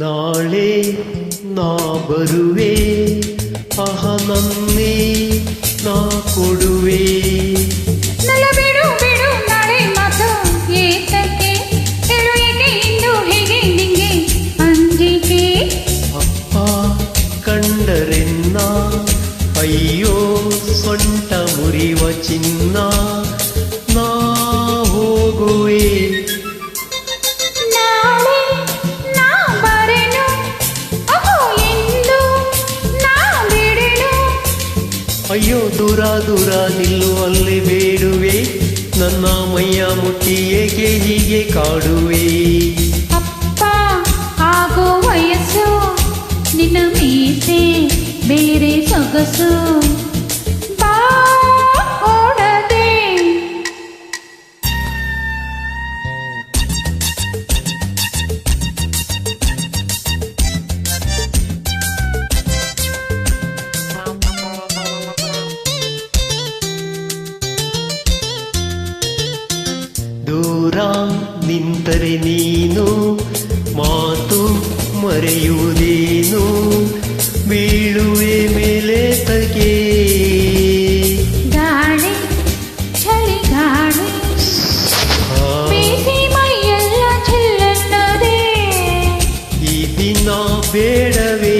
ನಾಳೆ ನಾ ಬರುವೆ ಆಹ ನನ್ನೇ ನಾ ಕೊಡುವೆ. ನಲ್ಲ ಬಿಡು ಬಿಡು ನಾಳೆ ಮಾತು ಏತಕ್ಕೆ ಹೇಳು ಏಕೆ ಇಂದು ಹೇಗೆ ನಿಂಗೆ ಅಂಜಿಕೆ. ಅಪ್ಪ ಕಂಡರೆನ್ನ ಅಯ್ಯೋ ಸೊಂಟ ಮುರಿವ ಚಿನ್ನ ನಾ ಹೋಗುವೆ. ನಾಳೆ ನಾ ಬರೆನು ಅಹೋ ಎಂದು ನಾ ಬಿಡೆನು. ಅಯ್ಯೋ ದೂರ ದೂರ ನಿಲ್ಲು ಅಲ್ಲಿ ಬೇಡುವೆ ನನ್ನ ಮೈಯ ಮುಟ್ಟಿ ಏಕೆ ಹೀಗೆ ಕಾಡುವೆ. ಅಪ್ಪ ಆಗೋ ವಯಸ್ಸು ನಿನ್ನ ಮೀಸೆ ಬೇರೆ ಸೊಗಸು ಬಾ ಓಡದೆ. ದೂರ ನಿಂತರೆ ನೀನು ಮಾತು ಮರೆಯುವುದೇನು ಬೀಳುವೆ ಮೇಲೆ ತಗೆ. ಗಾಳಿ ಚಳಿ ಗಾಳಿ ಬೇಸಿ ಮೈಯೆಲ್ಲ ಚೆಲ್ಲನ್ನದೆ. ಈ ದಿನ ಬೇಡವೇ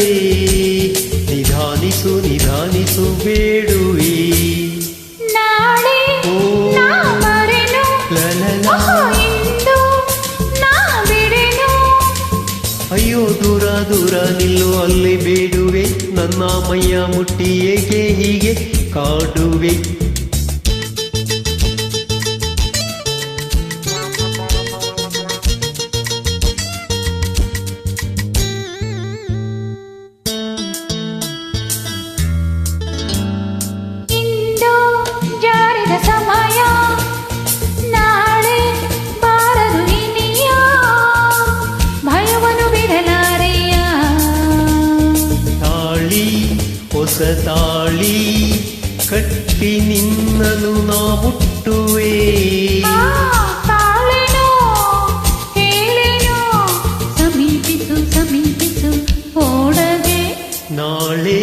ನಿಧಾನಿಸು ನಿಧಾನಿಸು ಬೇಡುವೆ. ನಾಳೆ ನಾ ಬರೆನು ಅಹೋ ಎಂದು ನಾ ಬಿಡೆನು. ಅಯ್ಯೋ ದೂರ ದೂರ ನಿಲ್ಲು ಅಲ್ಲಿ ಬೇಡುವೆ ನನ್ನ ಮೈಯ ಮುಟ್ಟಿ ಏಕೆ ಹೀಗೆ ಕಾಡುವೆ. ಇಂದು ಜಾರಿದ ಸಮಯ ನಾಳೆ ಬಾರದು ಇನಿಯ ಭಯವನ್ನು ಬಿಡಲಾರೆಯ. ತಾಳಿ ಹೊಸ ತಾಳಿ ಕಟ್ಟಿ ನಿನ್ನನು ನಾ ಮುಟ್ಟುವೆ. ತಾಳೆನೋ ಹೇಳೇನೋ ಸಮೀಪಿಸು ಸಮೀಪಿಸು ಓಡದೆ. ನಾಳೆ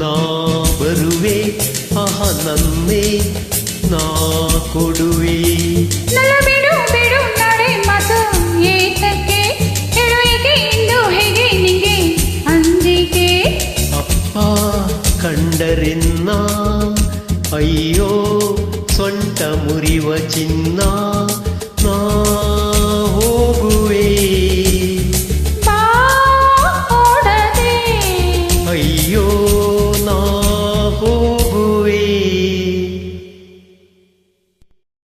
ನಾ ಬರುವೆ ಆಹ ನನ್ನೇ ನಾ ಕೊಡುವೆ. ನಲ್ಲ ಬಿಡು ಬಿಡು ನಾಳೆ ಮಾತು ಏತಕ್ಕೆ ಹೇಳು ಏಕೆ ಇಂದು ಹೇಗೆ ನಿಂಗೆ ಅಂಜಿಕೆ. ಅಪ್ಪ ಕಂಡರೆನ್ನ ಅಯ್ಯೋ ಸೊಂಟ ಮುರಿವ ಚಿನ್ನ